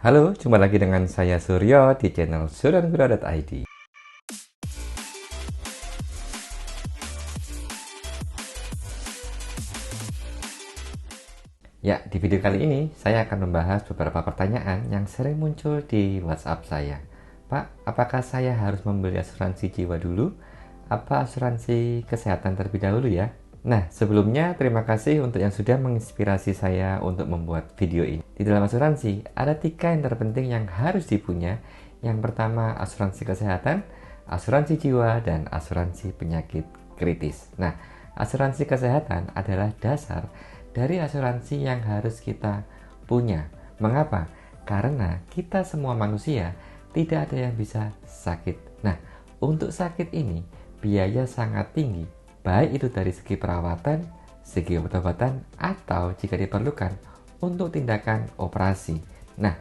Halo, jumpa lagi dengan saya Suryo di channel suryanugro.id. Ya, di video kali ini saya akan membahas beberapa pertanyaan yang sering muncul di WhatsApp saya. Pak, apakah saya harus membeli asuransi jiwa dulu? Apa asuransi kesehatan terlebih dahulu ya? Nah, sebelumnya terima kasih untuk yang sudah menginspirasi saya untuk membuat video ini. Di dalam asuransi, ada 3 yang terpenting yang harus dipunya. Yang pertama, asuransi kesehatan, asuransi jiwa, dan asuransi penyakit kritis. Nah, asuransi kesehatan adalah dasar dari asuransi yang harus kita punya. Mengapa? Karena kita semua manusia tidak ada yang bisa sakit. Nah, untuk sakit ini biaya sangat tinggi, baik itu dari segi perawatan, segi obat-obatan, atau jika diperlukan untuk tindakan operasi. Nah,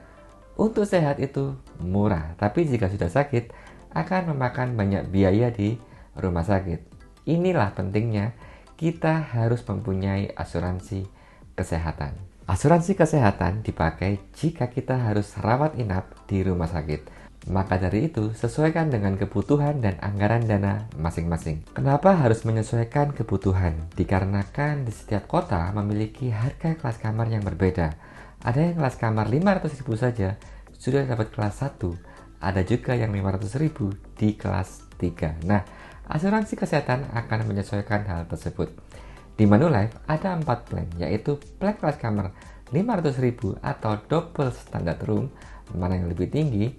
untuk sehat itu murah, tapi jika sudah sakit akan memakan banyak biaya di rumah sakit. Inilah pentingnya kita harus mempunyai asuransi kesehatan. Asuransi kesehatan dipakai jika kita harus rawat inap di rumah sakit. Maka dari itu, sesuaikan dengan kebutuhan dan anggaran dana masing-masing. Kenapa harus menyesuaikan kebutuhan? Dikarenakan di setiap kota memiliki harga kelas kamar yang berbeda. Ada yang kelas kamar 500.000 saja sudah dapat kelas 1. Ada juga yang 500.000 di kelas 3. Nah, asuransi kesehatan akan menyesuaikan hal tersebut. Di Manulife ada 4 plan, yaitu plan kelas kamar 500.000 atau double standard room, mana yang lebih tinggi.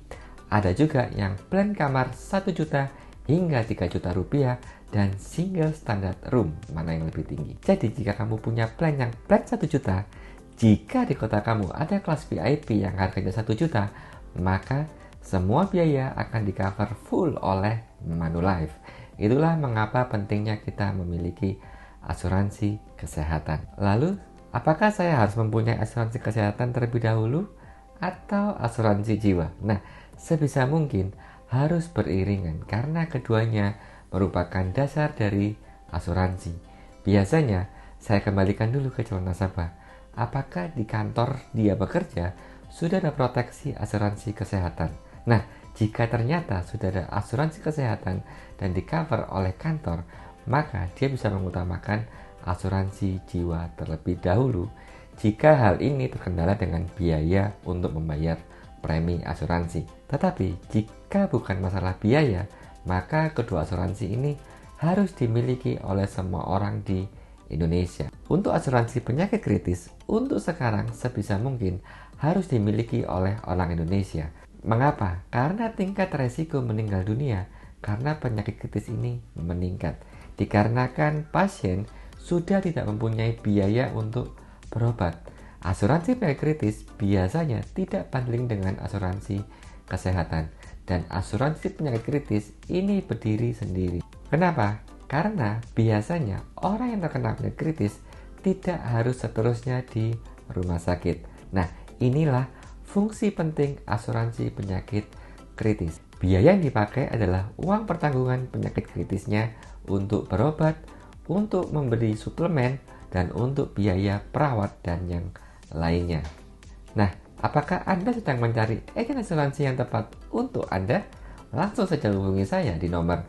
Ada juga yang plan kamar 1 juta hingga 3 juta rupiah dan single standard room, mana yang lebih tinggi. Jadi jika kamu punya plan yang plan 1 juta, jika di kota kamu ada kelas VIP yang harganya 1 juta, maka semua biaya akan di cover full oleh Manulife. Itulah mengapa pentingnya kita memiliki asuransi kesehatan. Lalu, apakah saya harus mempunyai asuransi kesehatan terlebih dahulu atau asuransi jiwa? Nah, sebisa mungkin harus beriringan karena keduanya merupakan dasar dari asuransi. Biasanya, saya kembalikan dulu ke calon nasabah. Apakah di kantor dia bekerja sudah ada proteksi asuransi kesehatan? Nah, jika ternyata sudah ada asuransi kesehatan dan di cover oleh kantor, maka dia bisa mengutamakan asuransi jiwa terlebih dahulu jika hal ini terkendala dengan biaya untuk membayar premi asuransi. Tetapi jika bukan masalah biaya, maka kedua asuransi ini harus dimiliki oleh semua orang di Indonesia. Untuk asuransi penyakit kritis, untuk sekarang sebisa mungkin harus dimiliki oleh orang Indonesia. Mengapa? Karena tingkat resiko meninggal dunia karena penyakit kritis ini meningkat. Dikarenakan pasien sudah tidak mempunyai biaya untuk berobat. Asuransi penyakit kritis biasanya tidak bundling dengan asuransi kesehatan. Dan asuransi penyakit kritis ini berdiri sendiri. Kenapa? Karena biasanya orang yang terkena penyakit kritis tidak harus seterusnya di rumah sakit. Nah, inilah fungsi penting asuransi penyakit kritis. Biaya yang dipakai adalah uang pertanggungan penyakit kritisnya untuk berobat, untuk membeli suplemen, dan untuk biaya perawat dan yang lainnya. Nah, apakah Anda sedang mencari agen asuransi yang tepat untuk Anda? Langsung saja hubungi saya di nomor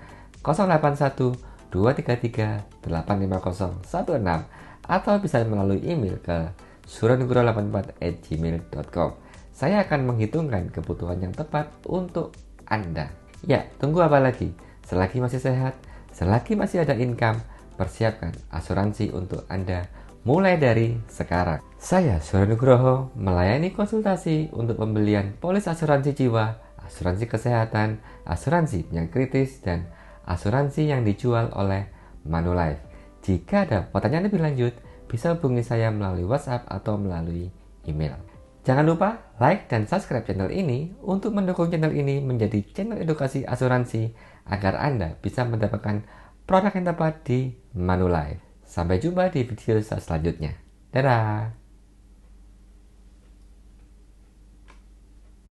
081 233 85016 atau bisa melalui email ke suryanugro84@gmail.com. Saya akan menghitungkan kebutuhan yang tepat untuk Anda. Ya, tunggu apa lagi? Selagi masih sehat, selagi masih ada income, persiapkan asuransi untuk Anda mulai dari sekarang. Saya Surya Nugroho melayani konsultasi untuk pembelian polis asuransi jiwa, asuransi kesehatan, asuransi penyakit kritis, dan asuransi yang dijual oleh Manulife. Jika ada pertanyaan lebih lanjut, bisa hubungi saya melalui WhatsApp atau melalui email. Jangan lupa like dan subscribe channel ini untuk mendukung channel ini menjadi channel edukasi asuransi agar Anda bisa mendapatkan produk yang tepat di Manulife. Sampai jumpa di video selanjutnya. Dadah!